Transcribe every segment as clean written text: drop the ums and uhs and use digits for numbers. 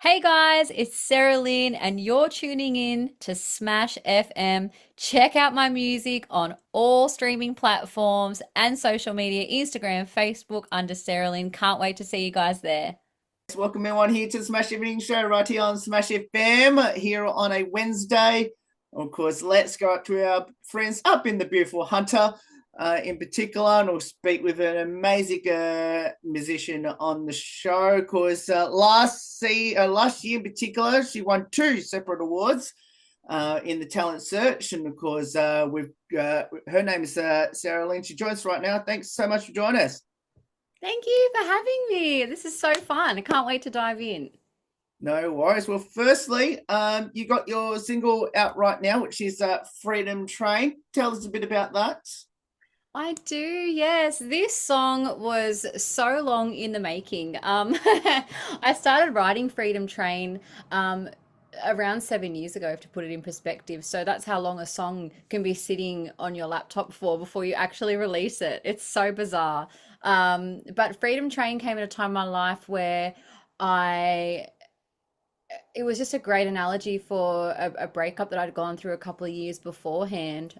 Hey guys, it's Saralyn, and you're tuning in to Smash FM. Check out my music on all streaming platforms and social media, Instagram, Facebook, under Saralyn. Can't wait to see you guys there. Welcome everyone here to the Smash Evening Show right here on Smash FM here on a Wednesday. Of course, let's go up to our friends up in the beautiful Hunter in particular, and we'll speak with an amazing musician on the show. Of course, last year in particular, she won two separate awards in the talent search, and of course, her name is Saralyn. She joins us right now. Thanks so much for joining us. Thank you for having me. This is so fun. I can't wait to dive in. No worries. Well, firstly, you got your single out right now, which is Freedom Train. Tell us a bit about that. I do, yes. This song was so long in the making. I started writing Freedom Train around 7 years ago, to put it in perspective. So that's how long a song can be sitting on your laptop for before you actually release it. It's so bizarre. But Freedom Train came at a time in my life where I it was just a great analogy for a breakup that I'd gone through a couple of years beforehand.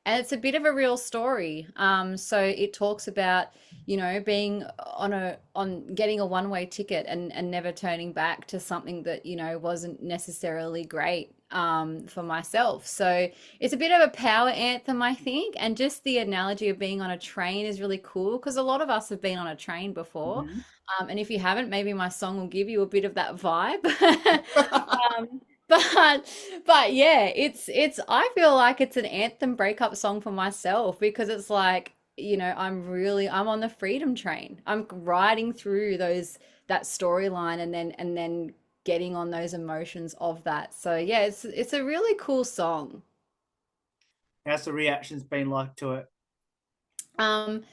And it's a bit of a real story. So it talks about, being on getting a one-way ticket and never turning back to something that, wasn't necessarily great for myself. So it's a bit of a power anthem, I think. And just the analogy of being on a train is really cool because a lot of us have been on a train before. Mhm. And if you haven't, maybe my song will give you a bit of that vibe. But but yeah, it's I feel like it's an anthem breakup song for myself because it's like, I'm on the freedom train. I'm riding through that storyline and then getting on those emotions of that. So yeah, it's a really cool song. How's the reactions been like to it? Um,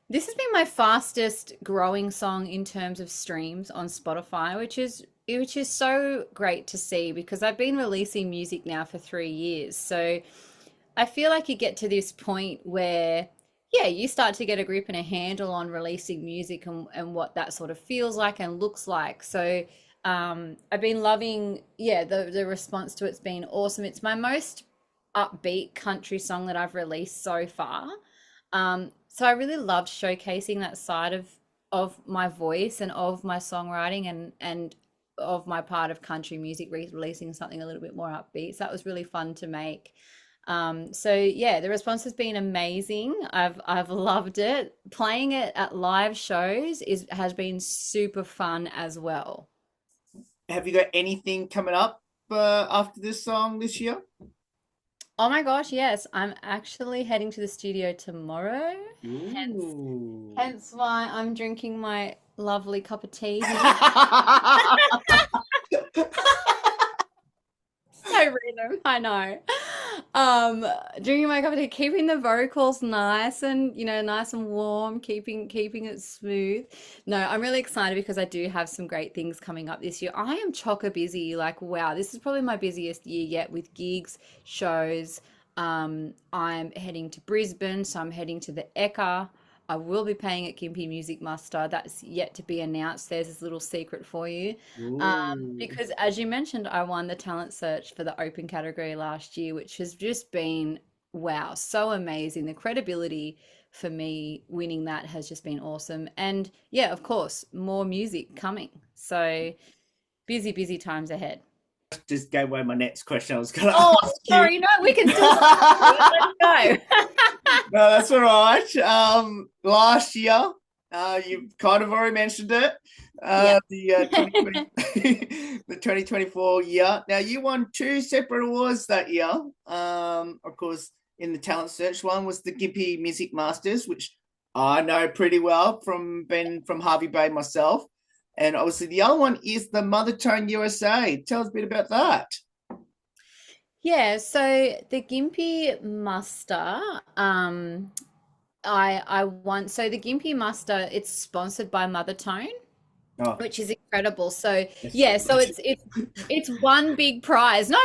this has been my fastest growing song in terms of streams on Spotify, which is so great to see because I've been releasing music now for 3 years. So I feel like you get to this point where, yeah, you start to get a grip and a handle on releasing music and what that sort of feels like and looks like. So I've been loving, yeah, the response to it's been awesome. It's my most upbeat country song that I've released so far. So I really loved showcasing that side of my voice and of my songwriting and of my part of country music, releasing something a little bit more upbeat. So that was really fun to make. So yeah, the response has been amazing. I've loved it. Playing it at live shows has been super fun as well. Have you got anything coming up after this song this year? Oh my gosh, yes. I'm actually heading to the studio tomorrow. Hence Ooh. hence why I'm drinking my lovely cup of tea. So random, I know. Um, Drinking my cup of tea, keeping the vocals nice and nice and warm, keeping it smooth. No, I'm really excited because I do have some great things coming up this year. I am chocker busy. Like, wow, this is probably my busiest year yet with gigs, shows. I'm heading to Brisbane, so I'm heading to the Ekka. I will be paying at Gympie Music Muster. That's yet to be announced. There's this little secret for you. Ooh. Because as you mentioned, I won the talent search for the open category last year, which has just been wow, so amazing. The credibility for me winning that has just been awesome. And yeah, of course, more music coming. So busy, busy times ahead. Just gave away my next question. I was going to Oh, ask you. sorry, no, we can still let's go. No, that's all right. Last year, you've kind of already mentioned it. Yeah. The 2020, the 2024 year. Now, you won two separate awards that year. Of course, in the talent search, one was the Gympie Music Masters, which I know pretty well from being from Harvey Bay myself. And obviously, the other one is the Mother Tone USA. Tell us a bit about that. Yeah, so the Gympie Muster, I want so the Gympie Muster, it's sponsored by Mother Tone, Oh, which is incredible. So yes, yeah, so it's one big prize. No,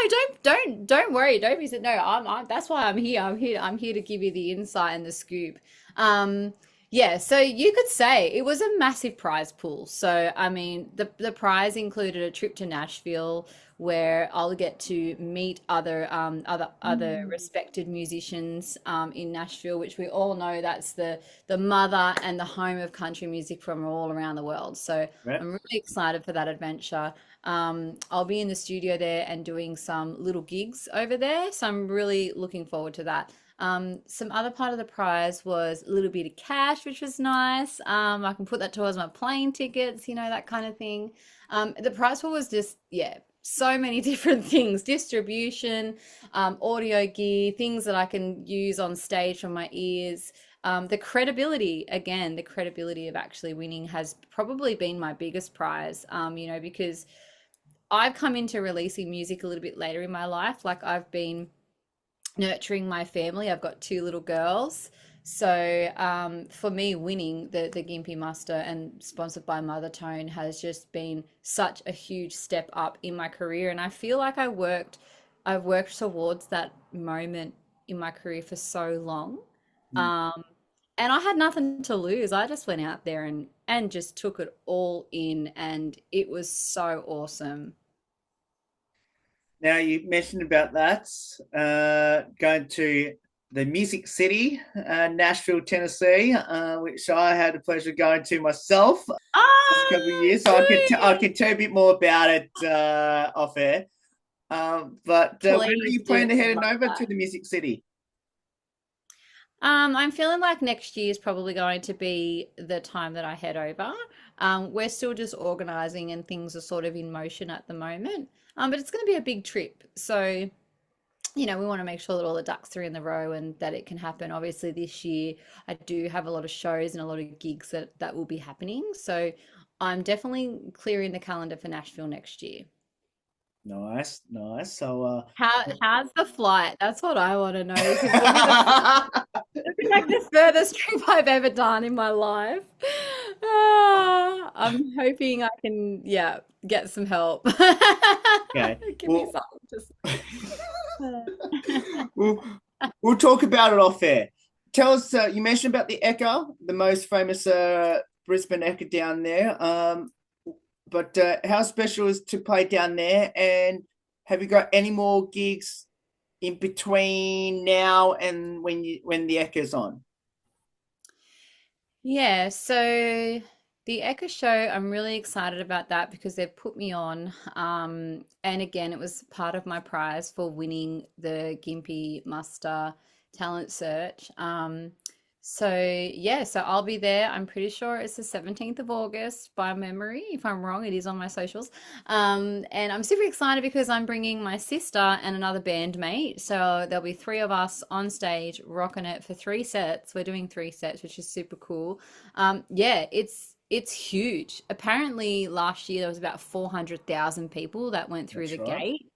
don't worry, don't be no. I'm that's why I'm here. I'm here to give you the insight and the scoop. Um, Yeah, so you could say it was a massive prize pool. So, I mean, the prize included a trip to Nashville where I'll get to meet other Mm. respected musicians in Nashville, which we all know that's the mother and the home of country music from all around the world. So, Yeah. I'm really excited for that adventure. I'll be in the studio there and doing some little gigs over there. So, I'm really looking forward to that. Some other part of the prize was a little bit of cash, which was nice. I can put that towards my plane tickets, that kind of thing. The prize pool was just, yeah, so many different things, distribution, audio gear, things that I can use on stage from my ears. The credibility, again, the credibility of actually winning has probably been my biggest prize, because I've come into releasing music a little bit later in my life. Like I've been nurturing my family. I've got two little girls. So for me, winning the Gimpy Muster and sponsored by Mother Tone has just been such a huge step up in my career. And I feel like I've worked towards that moment in my career for so long. Mm. Um, and I had nothing to lose. I just went out there and just took it all in, and it was so awesome. Now you mentioned about that going to the Music City, Nashville, Tennessee, which I had the pleasure of going to myself last couple of Oh, years. So I dude! could tell you a bit more about it off air. But when are Please you do. planning to I'd head love over to that. the Music City? I'm feeling like next year is probably going to be the time that I head over. We're still just organizing and things are sort of in motion at the moment. But it's going to be a big trip. So, we want to make sure that all the ducks are in the row and that it can happen. Obviously, this year I do have a lot of shows and a lot of gigs that will be happening. So I'm definitely clearing the calendar for Nashville next year. Nice, nice. So, How's the flight? That's what I want to know because it'll be like the furthest trip I've ever done in my life. I'm hoping I can, yeah, get some help. okay. Give me Well, something to say. we'll we'll talk about it off air. Tell us. You mentioned about the Echo, the most famous Brisbane Echo down there. But how special is to play down there? And have you got any more gigs in between now and when the Echo's on? Yeah, so the Echo Show, I'm really excited about that because they've put me on. And again, it was part of my prize for winning the Gympie Muster Talent Search. So yeah, so I'll be there. I'm pretty sure it's the 17th of August by memory. If I'm wrong, it is on my socials. And I'm super excited because I'm bringing my sister and another bandmate. So there'll be three of us on stage rocking it for three sets. We're doing three sets, which is super cool. Yeah, it's huge. Apparently last year there was about 400,000 people that went through That's the right. gate.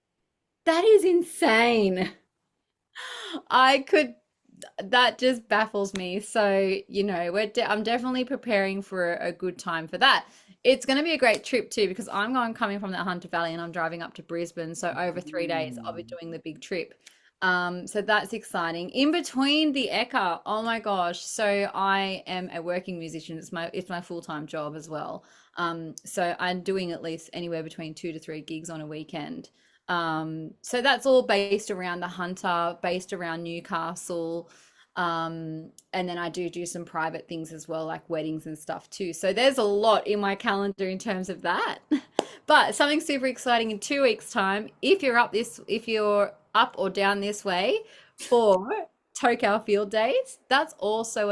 That is insane. I could that just baffles me. So, I'm definitely preparing for a good time for that. It's going to be a great trip too because coming from the Hunter Valley and I'm driving up to Brisbane. So over 3 days, I'll be Mm. doing the big trip. So that's exciting. In between the Eka, oh my gosh. So I am a working musician. It's my full-time job as well. So I'm doing at least anywhere between 2 to 3 gigs on a weekend. So that's all based around the Hunter, based around Newcastle. And then I do some private things as well, like weddings and stuff too. So there's a lot in my calendar in terms of that. But something super exciting in 2 weeks' time, if you're up or down this way for Tocal Field Days, that's also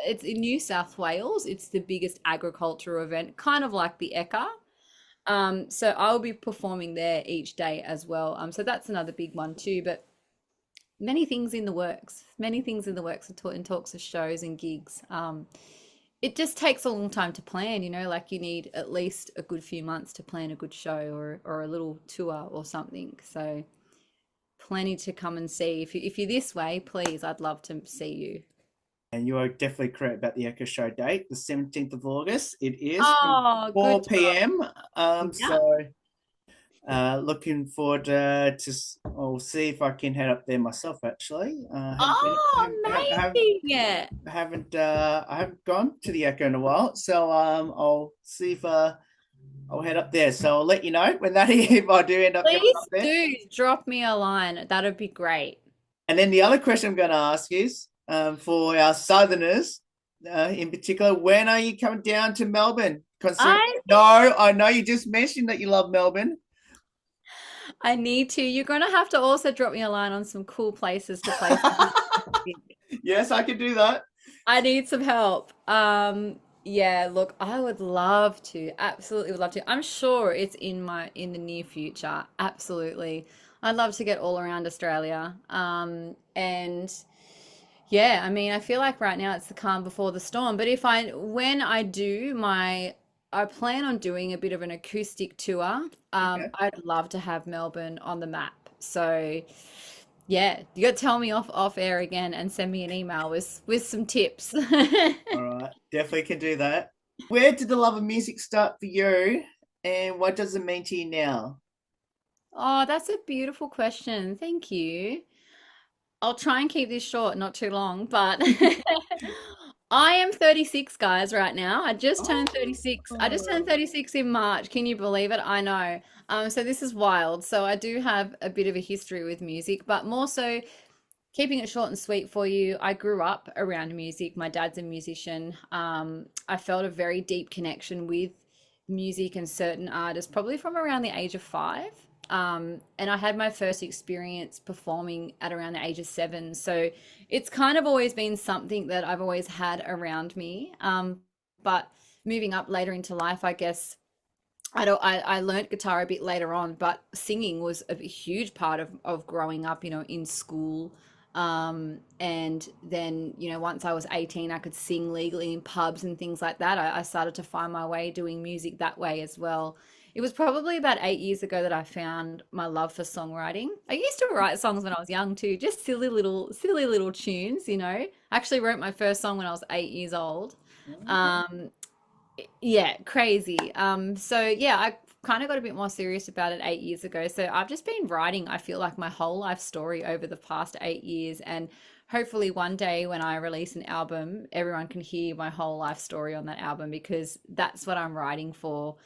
it's in New South Wales. It's the biggest agricultural event, kind of like the Ekka. So I'll be performing there each day as well. So that's another big one too. But many things in the works in talks of shows and gigs. It just takes a long time to plan, like you need at least a good few months to plan a good show or a little tour or something. So plenty to come and see. If you're this way, please, I'd love to see you. And you are definitely correct about the Echo Show date, the 17th of August. It is from Oh, good 4 job. p.m. Yeah. So Looking forward I'll see if I can head up there myself. Actually, Oh, amazing. Yeah. I haven't gone to the Echo in a while, so I'll see if I'll head up there. So I'll let you know when that if I do end up going up Please there. do drop me a line. That'd be great. And then the other question I'm going to ask is for our Southerners in particular, when are you coming down to Melbourne? Considering, I no, I know you just mentioned that you love Melbourne. I need to. You're gonna have to also drop me a line on some cool places to play some music. Yes, I can do that. I need some help. Yeah, look, I would love to. Absolutely would love to. I'm sure it's in the near future. Absolutely. I'd love to get all around Australia. And yeah, I mean, I feel like right now it's the calm before the storm. But when I do I plan on doing a bit of an acoustic tour. Okay. I'd love to have Melbourne on the map. So yeah, you got to tell me off air again and send me an email with some tips. All right. Definitely can do that. Where did the love of music start for you and what does it mean to you now? Oh, that's a beautiful question. Thank you. I'll try and keep this short, not too long, but I am 36, guys, right now. I just turned 36. I just turned Oh, 36 in March. Can you believe it? I know. So this is wild. So I do have a bit of a history with music, but more so keeping it short and sweet for you. I grew up around music. My dad's a musician. I felt a very deep connection with music and certain artists probably from around the age of 5. And I had my first experience performing at around the age of 7. So it's kind of always been something that I've always had around me. But moving up later into life, I guess I learned guitar a bit later on, but singing was a huge part of growing up, in school. And then, once I was 18, I could sing legally in pubs and things like that. I started to find my way doing music that way as well. It was probably about 8 years ago that I found my love for songwriting. I used to write songs when I was young too, just silly little tunes, I actually wrote my first song when I was 8 years old. Um, yeah, crazy. So yeah, I kind of got a bit more serious about it 8 years ago. So I've just been writing, I feel like my whole life story over the past 8 years. And hopefully one day when I release an album, everyone can hear my whole life story on that album because that's what I'm writing for,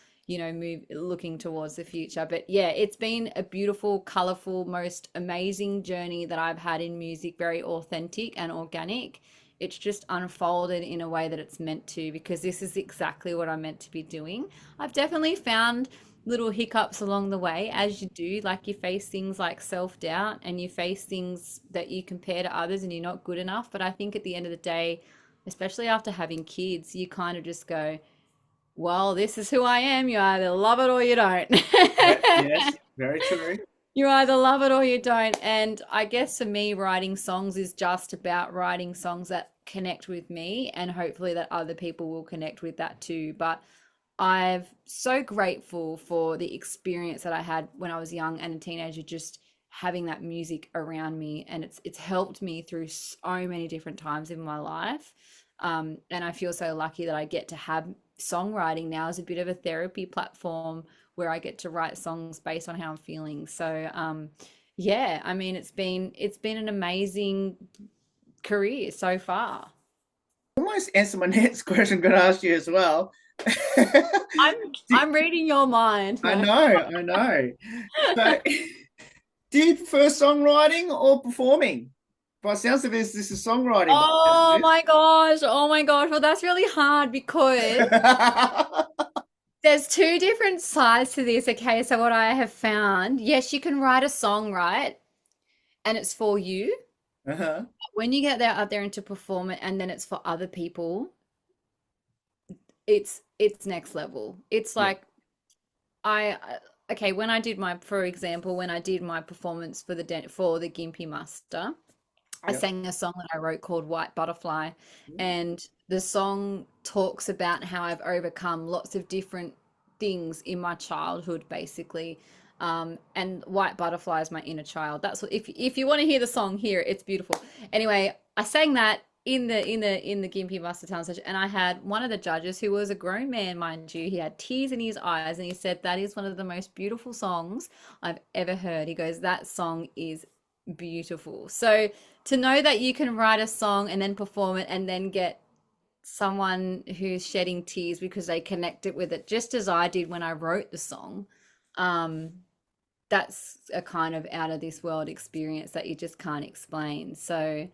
looking towards the future. But yeah, it's been a beautiful, colorful, most amazing journey that I've had in music, very authentic and organic. It's just unfolded in a way that it's meant to because this is exactly what I'm meant to be doing. I've definitely found little hiccups along the way, as you do. Like you face things like self-doubt and you face things that you compare to others and you're not good enough. But I think at the end of the day, especially after having kids, you kind of just go, well, this is who I am. You either love it or you don't. yes, very true. You either love it or you don't. And I guess for me, writing songs is just about writing songs that connect with me and hopefully that other people will connect with that too. But I'm so grateful for the experience that I had when I was young and a teenager, just having that music around me. And it's helped me through so many different times in my life. And I feel so lucky that I get to have songwriting now as a bit of a therapy platform where I get to write songs based on how I'm feeling. So yeah, I mean it's been an amazing career so far. Almost answer my next question I'm going to ask you as well. I'm I'm reading your mind. I No. know, I know. So, do you prefer songwriting or performing? By the sounds of this is songwriting. Oh my gosh. Oh my gosh. Well, that's really hard because there's two different sides to this. Okay, so what I have found, yes, you can write a song, right? And it's for you. uh-huh. When you get there out there and to perform it and then it's for other people, it's next level. It's Yeah, like okay, for example, when I did my performance for the Gimpy Muster, I yeah. sang a song that I wrote called White Butterfly, and the song talks about how I've overcome lots of different things in my childhood, basically. And White Butterfly is my inner child. That's what if you want to hear the song, hear it. It's beautiful. Anyway, I sang that in the Gympie Master Talent session, and I had one of the judges who was a grown man, mind you. He had tears in his eyes, and he said that is one of the most beautiful songs I've ever heard. He goes, that song is beautiful. So to know that you can write a song and then perform it and then get someone who's shedding tears because they connected with it, just as I did when I wrote the song, um, that's a kind of out of this world experience that you just can't explain. So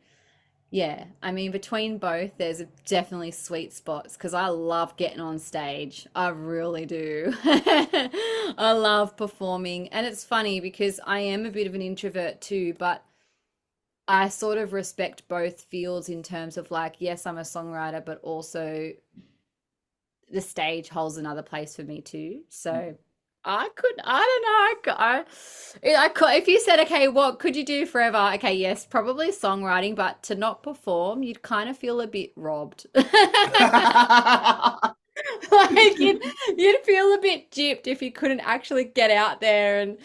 yeah, I mean, between both, there's definitely sweet spots because I love getting on stage. I really do. I love performing. And it's funny because I am a bit of an introvert too, but I sort of respect both fields in terms of like, yes, I'm a songwriter, but also the stage holds another place for me too. So I don't know, if you said, okay, what could you do forever? Okay, yes, probably songwriting, but to not perform, you'd kind of feel a bit robbed. Like you'd feel a bit gypped if you couldn't actually get out there and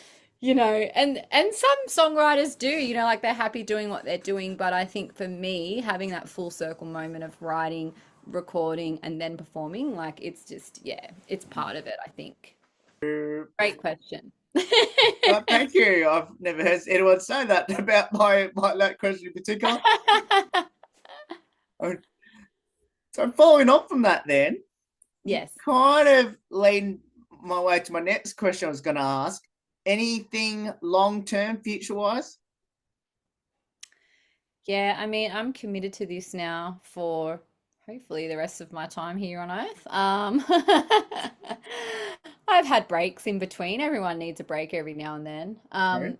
and some songwriters do, like they're happy doing what they're doing, but I think for me, having that full circle moment of writing, recording, and then performing, like it's just, yeah, it's part of it, I think. Great question. Well, thank you. I've never heard anyone say that about my that question in particular. Oh, so following on from that, then you Yes. kind of lead my way to my next question. I was going to ask anything long term, future wise. Yeah, I mean, I'm committed to this now for hopefully the rest of my time here on Earth. I've had breaks in between. Everyone needs a break every now and then. Right.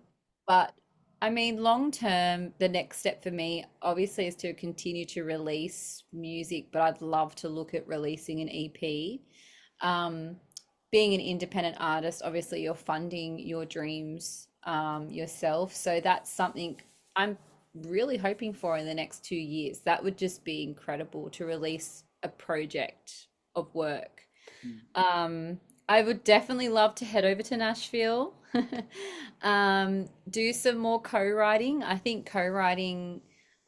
But I mean, long term, the next step for me obviously is to continue to release music, but I'd love to look at releasing an EP. Um, Being an independent artist, obviously you're funding your dreams yourself. So that's something I'm really hoping for in the next 2 years. That would just be incredible to release a project of work. I would definitely love to head over to Nashville, do some more co-writing. I think co-writing,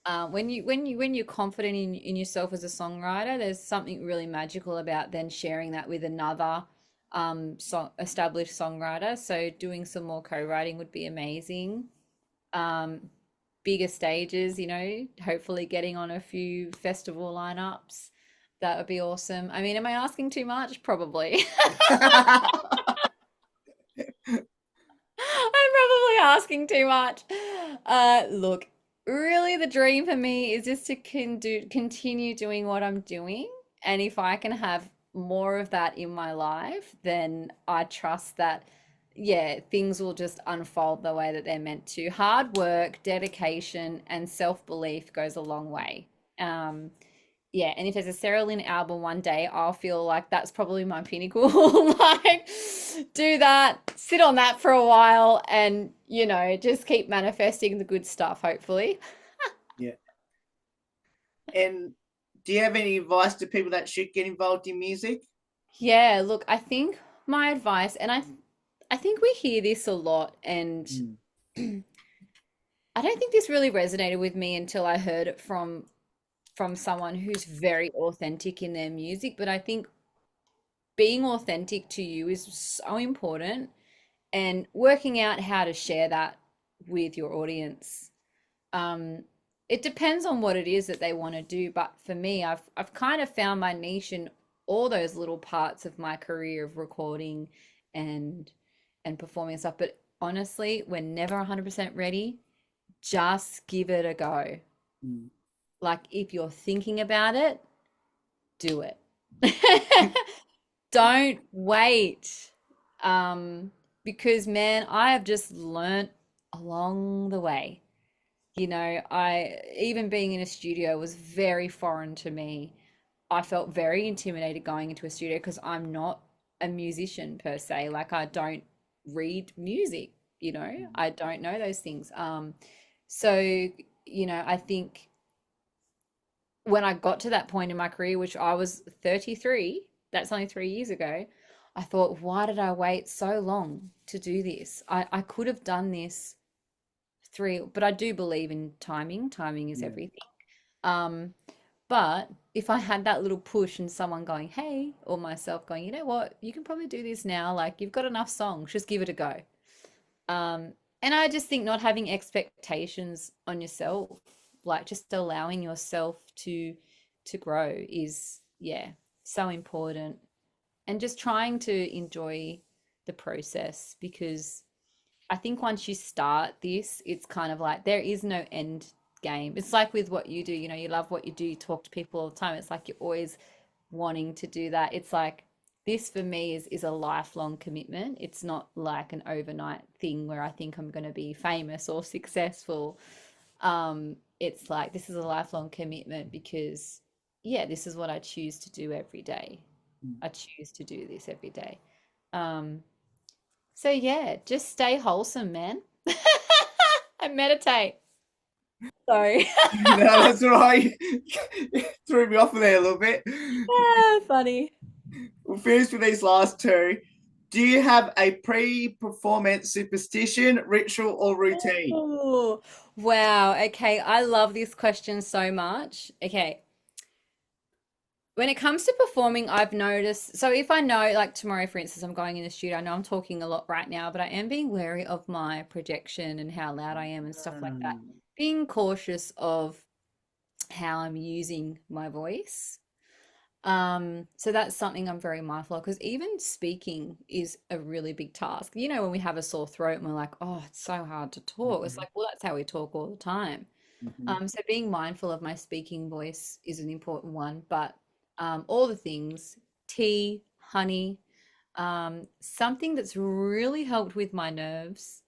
when you're confident in yourself as a songwriter, there's something really magical about then sharing that with another established songwriter. So doing some more co-writing would be amazing. Um, Bigger stages, hopefully getting on a few festival lineups. That would be awesome. I mean, am I asking too much? Probably. I'm probably asking too much. Look, really, the dream for me is just to continue doing what I'm doing. And if I can have more of that in my life, then I trust that, yeah, things will just unfold the way that they're meant to. Hard work, dedication, and self-belief goes a long way. Um, yeah, and if there's a Saralyn album one day, I'll feel like that's probably my pinnacle. Like, do that, sit on that for a while, and just keep manifesting the good stuff, hopefully. Yeah. And do you have any advice to people that should get involved in music? Yeah, look, I think my advice, and I think we hear this a lot, and Mm. I don't think this really resonated with me until I heard it from someone who's very authentic in their music. But I think being authentic to you is so important, and working out how to share that with your audience. Um, it depends on what it is that they want to do, but for me, I've kind of found my niche in all those little parts of my career of recording and performing stuff. But honestly, we're never 100% ready. Just give it a go. Mm. Like if you're thinking about it, do it. Don't wait. Because man, I have just learnt along the way. I even being in a studio was very foreign to me. I felt very intimidated going into a studio because I'm not a musician per se. Like I don't read music, I don't know those things. So, I think when I got to that point in my career, which I was 33, that's only 3 years ago, I thought, why did I wait so long to do this? I could have done this but I do believe in timing. Timing is Yeah. everything. But if I had that little push and someone going, hey, or myself going, you know what, you can probably do this now. Like you've got enough songs, just give it a go. Um, and I just think not having expectations on yourself, like just allowing yourself to grow is, yeah, so important. And just trying to enjoy the process because I think once you start this, it's kind of like there is no end game. It's like with what you do, you know, you love what you do, you talk to people all the time. It's like you're always wanting to do that. It's like this for me is a lifelong commitment. It's not like an overnight thing where I think I'm going to be famous or successful. It's like this is a lifelong commitment because yeah, this is what I choose to do every day. I choose to do this every day. Um, so yeah, just stay wholesome, man. And meditate. Sorry. No, that's all right. Threw me off there a little bit. Ah, funny. We'll finish with these last two. Do you have a pre-performance superstition, ritual, or routine? Oh, wow. Okay, I love this question so much. Okay. When it comes to performing, I've noticed, so if I know, like tomorrow, for instance, I'm going in the studio, I know I'm talking a lot right now, but I am being wary of my projection and how loud I am and stuff like that. Being cautious of how I'm using my voice. So that's something I'm very mindful of because even speaking is a really big task. You know, when we have a sore throat and we're like, oh, it's so hard to talk. It's Mhm, like, well, that's how we talk all the time. mhm. So being mindful of my speaking voice is an important one, but all the things, tea, honey, something that's really helped with my nerves,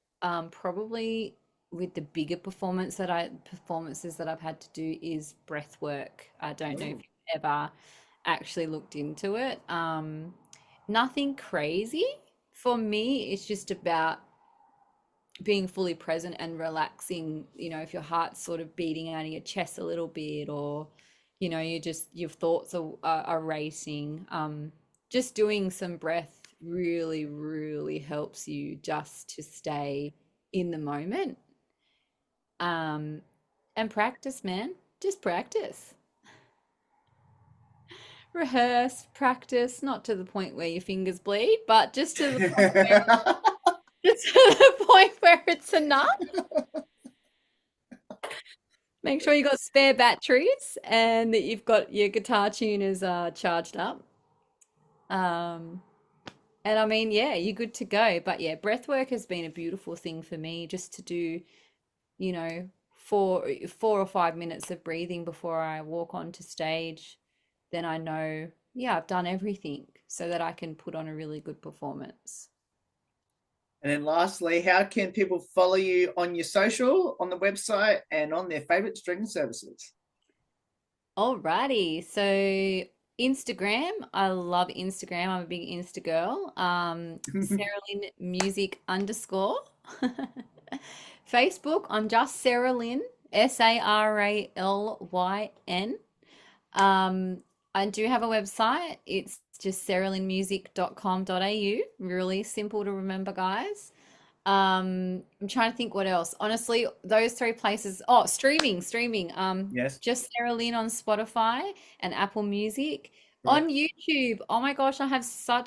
probably with the bigger performances that I've had to do is breath work. I don't know if Oh. you've ever actually looked into it. Nothing crazy. For me, it's just about being fully present and relaxing, you know, if your heart's sort of beating out of your chest a little bit, or, you know, you just, your thoughts are racing. Just doing some breath really, really helps you just to stay in the moment. Um, and practice, man, just practice. Rehearse, practice, not to the point where your fingers bleed, but just to the point where, just to the point where it's enough. Make sure you got spare batteries and that you've got your guitar tuners charged up. Um, and I mean, yeah, you're good to go. But yeah, breath work has been a beautiful thing for me just to do, you know, 4 or 5 minutes of breathing before I walk onto stage. Then I know, yeah, I've done everything so that I can put on a really good performance. And then lastly, how can people follow you on your social, on the website, and on their favorite streaming services? Alrighty. So Instagram, I love Instagram. I'm a big Insta girl. Saralyn music underscore. Facebook, I'm just Saralyn, Saralyn. I do have a website. It's just saralynmusic.com.au. Really simple to remember, guys. I'm trying to think what else. Honestly, those three places. Oh, streaming. Yes. Just Sarah Lynn on Spotify and Apple Music. Right. On YouTube, oh my gosh, I have so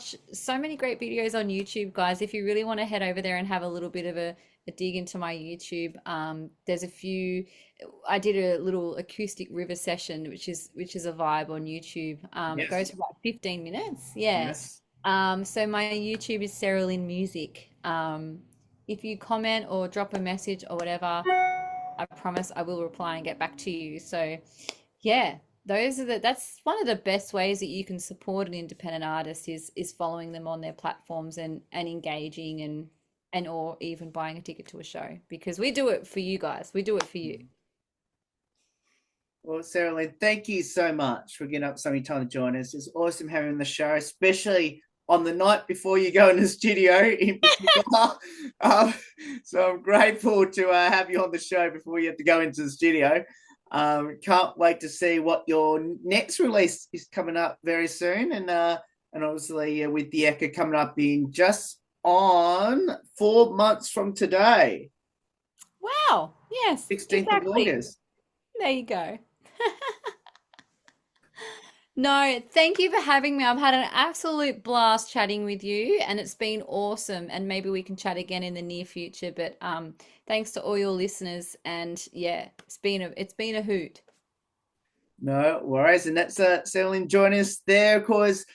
many great videos on YouTube, guys. If you really want to head over there and have a little bit of a dig into my YouTube, there's a few. I did a little acoustic river session, which is a vibe on YouTube. It Yes. goes for about 15 minutes. Yeah. Yes. So my YouTube is Sarah Lynn Music. If you comment or drop a message or whatever, I promise I will reply and get back to you. So yeah, that's one of the best ways that you can support an independent artist is following them on their platforms and engaging and or even buying a ticket to a show because we do it for you guys. We do it for you. Well, Sarah, thank you so much for getting up so many time to join us. It's awesome having you on the show, especially on the night before you go in the studio in particular. um, so I'm grateful to have you on the show before you have to go into the studio. Can't wait to see what your next release is coming up very soon, and obviously with the Echo coming up in just on 4 months from today, Wow. Yes, 16th of exactly. August. There you go. No, thank you for having me. I've had an absolute blast chatting with you, and it's been awesome. And maybe we can chat again in the near future. But thanks to all your listeners, and yeah, it's been a hoot. No worries. And that's Saralyn joining us there. Of course,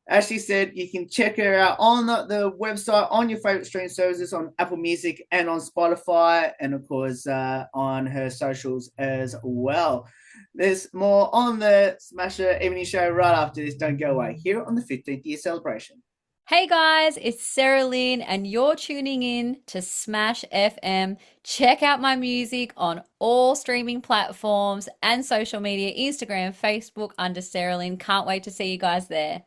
as she said, you can check her out on the website, on your favorite streaming services, on Apple Music and on Spotify, and of course on her socials as well. There's more on the Smasher Evening Show right after this. Don't go away. Here on the 15th year celebration. Hey guys, it's Saralyn, and you're tuning in to Smash FM. Check out my music on all streaming platforms and social media, Instagram, Facebook, under Saralyn. Can't wait to see you guys there.